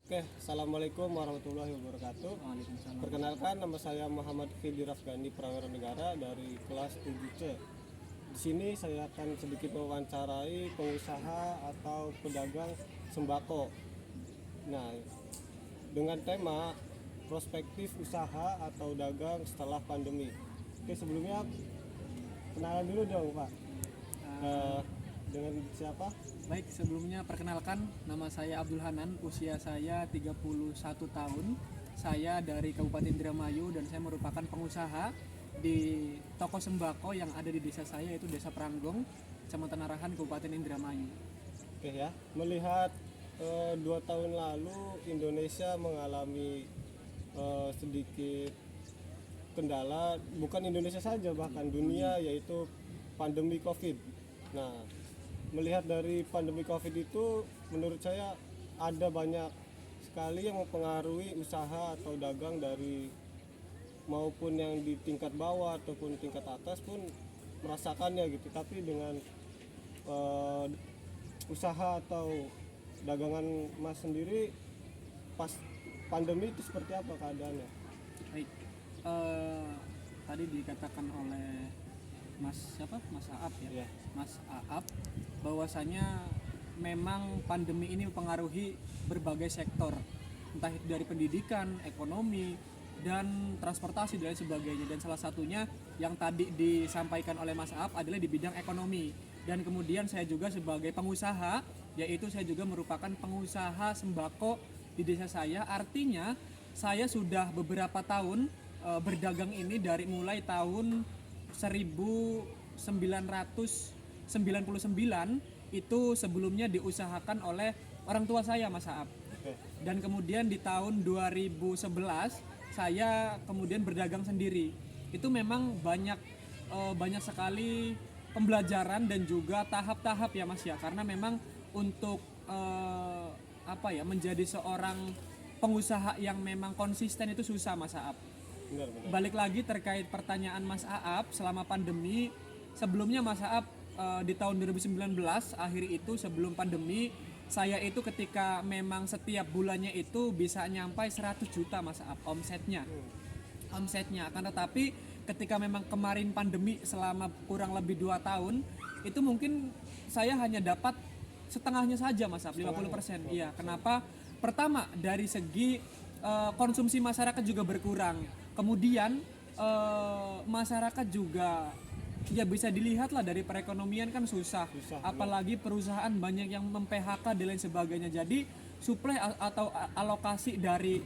Oke, Assalamualaikum warahmatullahi wabarakatuh. Waalaikumsalam. Perkenalkan, nama saya Muhammad Fidi Rafgani Prawira Negara dari kelas 7C. Di sini saya akan sedikit mewawancarai pengusaha atau pedagang sembako. Nah, dengan tema prospektif usaha atau dagang setelah pandemi. Oke, sebelumnya kenalan dulu dong, Pak. Dengan siapa? Baik, sebelumnya perkenalkan, nama saya Abdul Hanan, usia saya 31 tahun. Saya dari Kabupaten Indramayu dan saya merupakan pengusaha di toko sembako yang ada di desa saya, yaitu Desa Pranggong, Kecamatan Arahan, Kabupaten Indramayu. Oke ya, melihat 2 tahun lalu Indonesia mengalami sedikit kendala, bukan Indonesia saja bahkan dunia, yaitu pandemi COVID. Nah, melihat dari pandemi COVID itu, menurut saya ada banyak sekali yang mempengaruhi usaha atau dagang dari maupun yang di tingkat bawah ataupun tingkat atas pun merasakannya gitu. Tapi dengan usaha atau dagangan Mas sendiri pas pandemi itu seperti apa keadaannya? Baik, tadi dikatakan oleh Mas Aap ya, Ya. Mas Aap, bahwasanya memang pandemi ini mempengaruhi berbagai sektor, entah itu dari pendidikan, ekonomi, dan transportasi dan lain sebagainya. Dan salah satunya yang tadi disampaikan oleh Mas Aap adalah di bidang ekonomi. Dan kemudian saya juga sebagai pengusaha, yaitu saya juga merupakan pengusaha sembako di desa saya. Artinya saya sudah beberapa tahun berdagang ini dari mulai tahun 1999 itu sebelumnya diusahakan oleh orang tua saya, Mas Aap. Oke. Dan kemudian di tahun 2011 saya kemudian berdagang sendiri. Itu memang banyak sekali pembelajaran dan juga tahap-tahap ya Mas ya, karena memang untuk menjadi seorang pengusaha yang memang konsisten itu susah, Mas Aap. Benar. Balik lagi terkait pertanyaan Mas Aap selama pandemi, sebelumnya Mas Aap di tahun 2019 akhir itu sebelum pandemi, saya itu ketika memang setiap bulannya itu bisa nyampai 100 juta Mas Aap omsetnya. Akan tetapi ketika memang kemarin pandemi selama kurang lebih 2 tahun, itu mungkin saya hanya dapat setengahnya saja Mas Aap, 50%. Iya, kenapa? Pertama, dari segi konsumsi masyarakat juga berkurang. Kemudian masyarakat juga ya bisa dilihat lah dari perekonomian kan susah. Apalagi perusahaan banyak yang mem-PHK dan lain sebagainya. Jadi suplai atau alokasi dari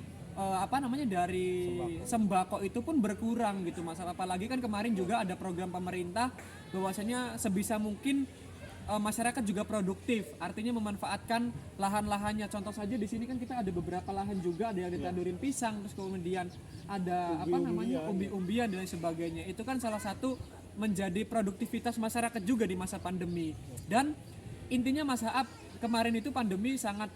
dari sembako itu pun berkurang gitu Mas. Apalagi kan kemarin juga ada program pemerintah bahwasanya sebisa mungkin masyarakat juga produktif, artinya memanfaatkan lahan-lahannya. Contoh saja di sini kan kita ada beberapa lahan juga, ada yang ditandurin pisang, terus kemudian ada umbi-umbian dan lain sebagainya. Itu kan salah satu menjadi produktivitas masyarakat juga di masa pandemi. Dan intinya Mas Aap, kemarin itu pandemi sangat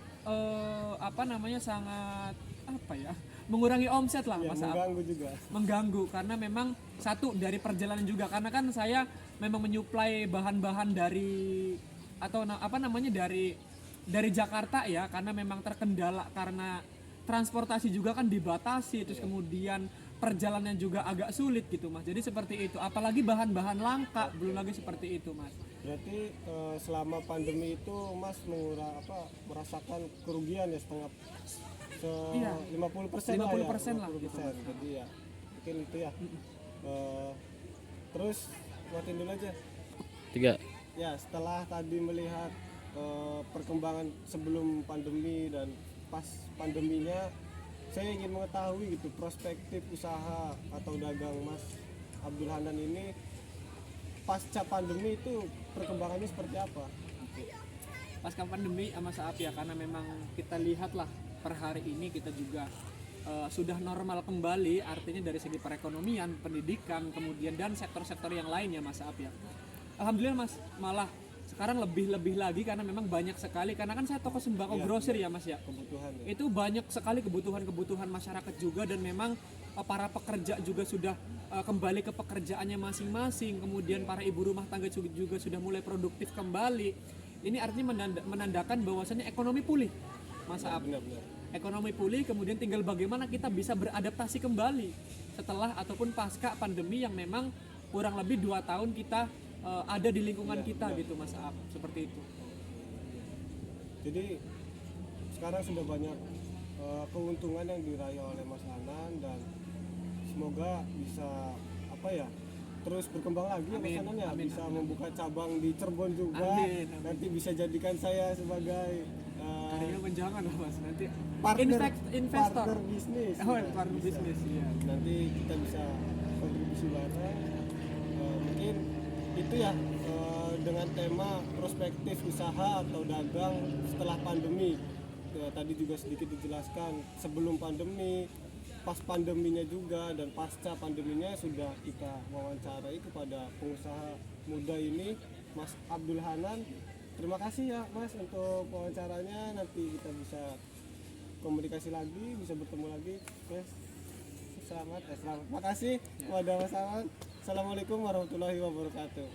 mengurangi omset lah Ya, Mas Aap. mengganggu juga. Mengganggu karena memang satu dari perjalanan juga, karena kan saya memang menyuplai bahan-bahan dari dari Jakarta ya, karena memang terkendala karena transportasi juga kan dibatasi, terus kemudian perjalanan juga agak sulit gitu Mas. Jadi seperti itu, apalagi bahan-bahan langka, belum lagi seperti itu Mas. Berarti selama pandemi itu Mas merasakan kerugian ya setengah Iya, 50% 50% lah gitu. Jadi ya mungkin itu ya. Terus buatin dulu aja. 3. Ya, setelah tadi melihat perkembangan sebelum pandemi dan pas pandeminya, saya ingin mengetahui gitu perspektif usaha atau dagang Mas Abdul Hanan ini pasca pandemi itu perkembangannya seperti apa? Pasca pandemi Mas Aap ya, karena memang kita lihatlah per hari ini kita juga sudah normal kembali, artinya dari segi perekonomian, pendidikan, kemudian dan sektor-sektor yang lainnya Mas Aap ya. Alhamdulillah Mas, malah sekarang lebih lagi karena memang banyak sekali, karena kan saya toko sembako grosir ya Mas ya. Kebutuhan ya. Itu banyak sekali kebutuhan masyarakat juga, dan memang para pekerja juga sudah kembali ke pekerjaannya masing-masing. Kemudian para ibu rumah tangga juga sudah mulai produktif kembali. Ini artinya menandakan bahwasannya ekonomi pulih Mas Aap. Benar. ekonomi pulih, kemudian tinggal bagaimana kita bisa beradaptasi kembali setelah ataupun pasca pandemi yang memang kurang lebih 2 tahun kita ada di lingkungan kita gitu Mas Aap, seperti itu. Jadi sekarang sudah banyak keuntungan yang diraih oleh Mas Hanan, dan semoga bisa apa ya, terus berkembang lagi ya Mas Amin, Hanan ya, amin, bisa membuka cabang di Cirebon juga. Amin, amin. Nanti bisa jadikan saya sebagai Tadinya jangan lah Mas, nanti partner investor. partner bisnis. Oh, Ya, partner bisa. bisnis ya. Nanti kita bisa kontribusi bareng. Mungkin itu ya, dengan tema prospektif usaha atau dagang setelah pandemi. Tadi juga sedikit dijelaskan sebelum pandemi, pas pandeminya juga, dan pasca pandeminya sudah kita wawancarai kepada pengusaha muda ini, Mas Abdul Hanan. Terima kasih ya Mas untuk wawancaranya. Nanti kita bisa komunikasi lagi, bisa bertemu lagi. Oke, selamat. Makasih kepada Mas Hanan. Assalamualaikum warahmatullahi wabarakatuh.